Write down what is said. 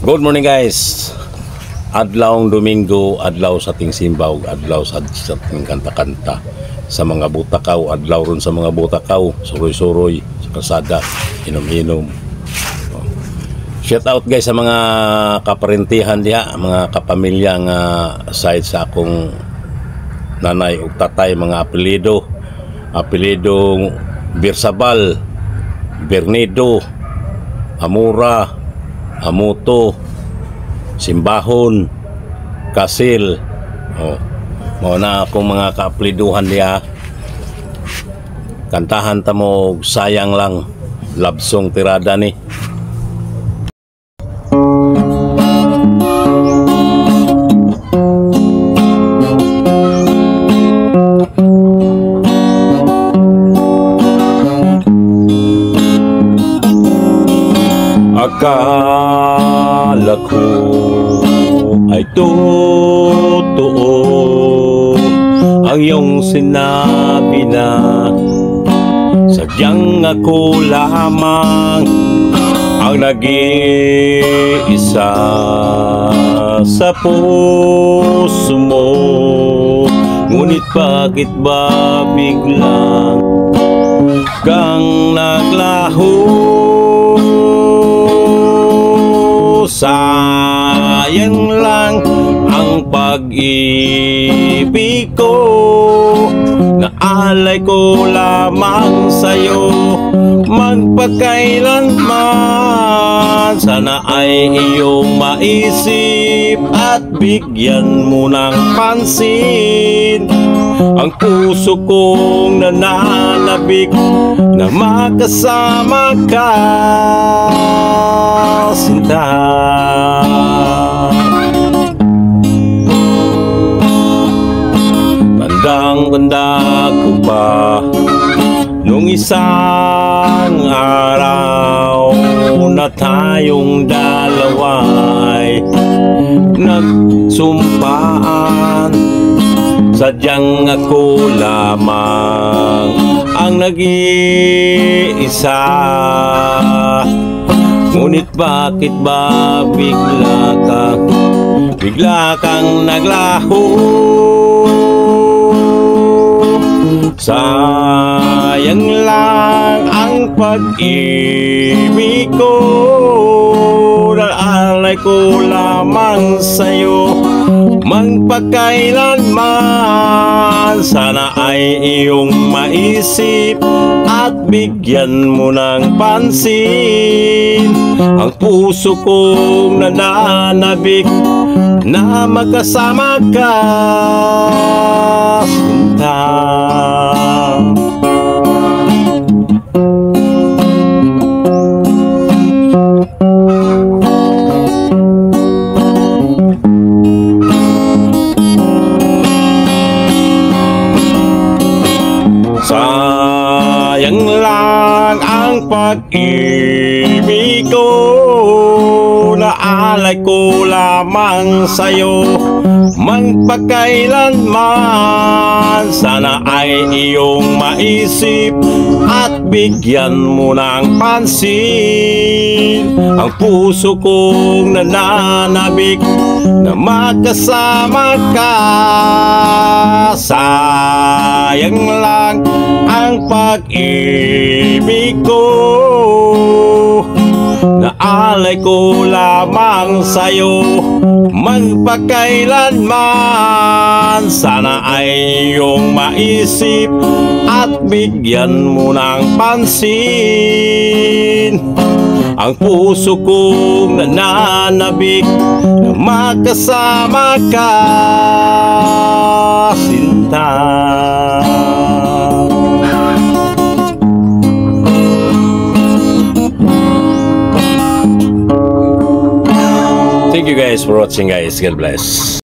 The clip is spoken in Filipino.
Good morning guys. Adlawng Domingo, adlaw sa ating simbaw, adlaw sa ating kanta-kanta. Sa mga butakaw, adlaw ron sa mga butakaw, suroy-suroy, sa kalsada, inom-inom. Shout out guys sa mga kaparentihan diha, mga kapamilya nga side sa akong nanay ug tatay, mga apelyido Birsabal, Bernido, Amura, Amuto, Simbahon, Kasil. Mao na akong mga kaapeliduhan diha. Kantahan ta mo sayang lang, love song tirada ni. Akala ko ay totoo ang iyong sinabi na sadyang ako lamang ang nag-iisa sa puso mo. Ngunit bakit ba biglang kang naglaho? Sayang lang ang pag-ibig ko, naalay ko lamang sa'yo magpakailanman. Sana ay iyong maisip at bigyan mo ng pansin ang puso kong nananabik na makasama ka, sinta. Bandang-banda ko pa nung isang araw na tayong dalawa ay nagsumpaan. Sadyang ako lamang ang nag-iisa. Ngunit bakit ba bigla kang naglaho? Sayang lang ang pag-ibig ko, naalay ko lamang sa'yo magpakailanman. Sana ay iyong maisip at bigyan mo ng pansin ang puso kong nananabik na magkasama ka, sinta. Sayang lang ang pag-ibig ko, naalay ko lamang sa'yo magpakailanman. Sana ay iyong maisip at bigyan mo ng pansin ang puso kong nananabik na magkasama ka. Sayang lang ang pag-ibig ko, naalay ko lamang sa'yo magpakailanman. Sana ay iyong maisip at bigyan mo ng pansin ang puso kong nananabik na magkasama ka, sinta. Thank you guys for watching guys. God bless.